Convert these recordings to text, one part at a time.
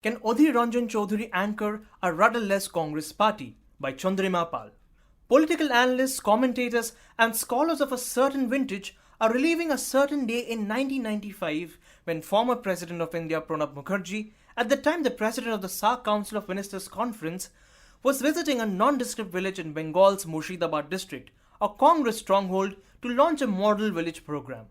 Can Adhir Ranjan Chowdhury anchor a Rudderless Congress party? By Chandrima Pal. Political analysts, commentators, and scholars of a certain vintage are reliving a certain day in 1995 when former President of India Pranab Mukherjee, at the time the President of the SAARC Council of Ministers Conference, was visiting a nondescript village in Bengal's Murshidabad district, a Congress stronghold, to launch a model village program.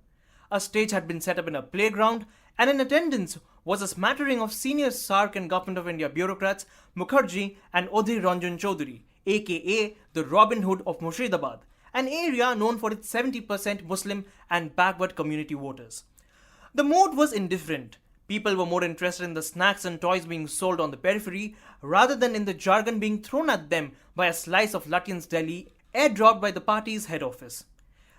A stage had been set up in a playground, and in attendance was a smattering of senior SAARC and Government of India bureaucrats, Mukherjee and Adhir Ranjan Chowdhury, aka the Robinhood of Murshidabad, an area known for its 70% Muslim and backward community voters. The mood was indifferent. People were more interested in the snacks and toys being sold on the periphery rather than in the jargon being thrown at them by a slice of Lutyens Delhi airdropped by the party's head office.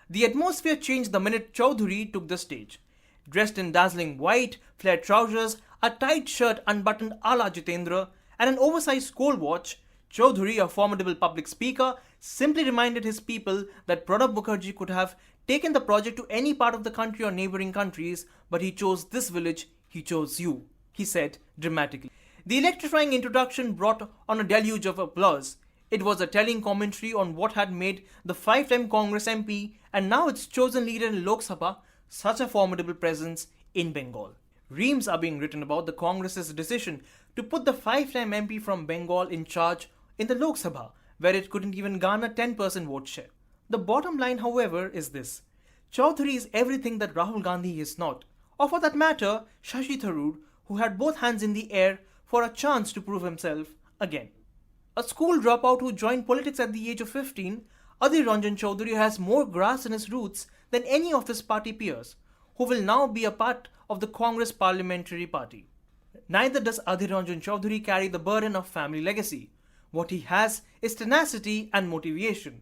The atmosphere changed the minute Chowdhury took the stage. Dressed in dazzling white, flared trousers, a tight shirt unbuttoned a la Jitendra, and an oversized gold watch, Chowdhury, a formidable public speaker, simply reminded his people that Pranab Mukherjee could have taken the project to any part of the country or neighboring countries, but he chose this village, he chose you, he said dramatically. The electrifying introduction brought on a deluge of applause. It was a telling commentary on what had made the five-time Congress MP and now its chosen leader in Lok Sabha such a formidable presence in Bengal. Reams are being written about the Congress's decision to put the five-time MP from Bengal in charge in the Lok Sabha, where it couldn't even garner 10% vote share. The bottom line, however, is this. Chowdhury is everything that Rahul Gandhi is not, or for that matter, Shashi Tharoor, who had both hands in the air for a chance to prove himself again. A school dropout who joined politics at the age of 15, Adhir Ranjan Chowdhury has more grass in his roots than any of his party peers, who will now be a part of the Congress Parliamentary Party. Neither does Adhir Ranjan Chowdhury carry the burden of family legacy. What he has is tenacity and motivation.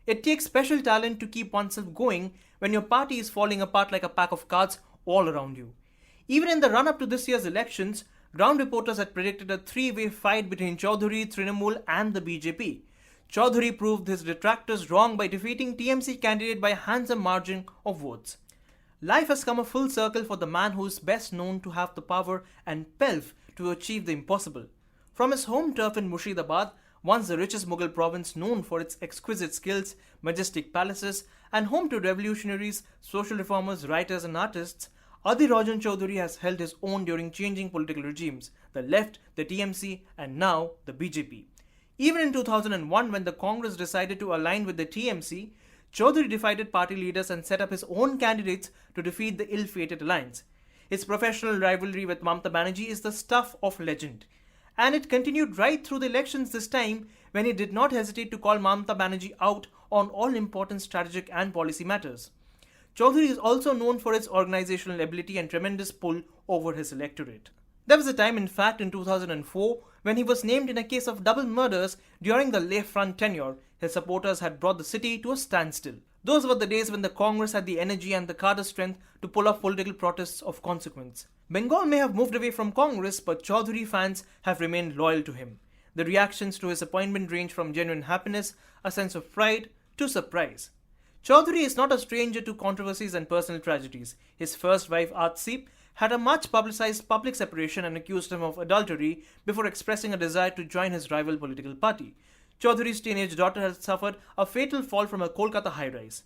It takes special talent to keep oneself going when your party is falling apart like a pack of cards all around you. Even in the run-up to this year's elections, ground reporters had predicted a three-way fight between Chowdhury, Trinamool and the BJP. Chowdhury proved his detractors wrong by defeating TMC candidate by a handsome margin of votes. Life has come a full circle for the man who is best known to have the power and pelf to achieve the impossible. From his home turf in Murshidabad, once the richest Mughal province known for its exquisite skills, majestic palaces, and home to revolutionaries, social reformers, writers and artists, Adhir Ranjan Chowdhury has held his own during changing political regimes, the left, the TMC, and now the BJP. Even in 2001, when the Congress decided to align with the TMC, Chowdhury defied party leaders and set up his own candidates to defeat the ill-fated alliance. His professional rivalry with Mamata Banerjee is the stuff of legend. And it continued right through the elections this time, when he did not hesitate to call Mamata Banerjee out on all important strategic and policy matters. Chowdhury is also known for his organizational ability and tremendous pull over his electorate. There was a time, in fact, in 2004, when he was named in a case of double murders during the Leh Front tenure. His supporters had brought the city to a standstill. Those were the days when the Congress had the energy and the cadre strength to pull off political protests of consequence. Bengal may have moved away from Congress, but Chowdhury fans have remained loyal to him. The reactions to his appointment range from genuine happiness, a sense of pride, to surprise. Chowdhury is not a stranger to controversies and personal tragedies. His first wife, Aatsi, had a much publicized public separation and accused him of adultery before expressing a desire to join his rival political party. Chowdhury's teenage daughter had suffered a fatal fall from a Kolkata high-rise.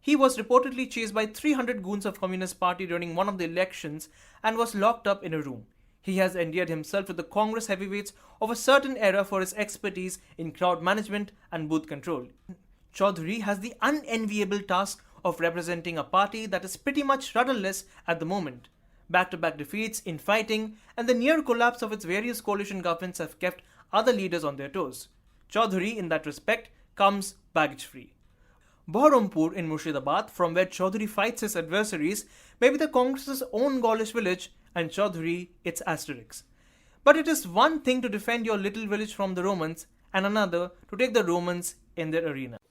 He was reportedly chased by 300 goons of Communist Party during one of the elections and was locked up in a room. He has endeared himself to the Congress heavyweights of a certain era for his expertise in crowd management and booth control. Chowdhury has the unenviable task of representing a party that is pretty much rudderless at the moment. Back-to-back defeats, infighting, and the near collapse of its various coalition governments have kept other leaders on their toes. Chowdhury, in that respect, comes baggage-free. Baharampur in Murshidabad, from where Chowdhury fights his adversaries, may be the Congress's own Gaulish village and Chowdhury its asterisk. But it is one thing to defend your little village from the Romans and another to take the Romans in their arena.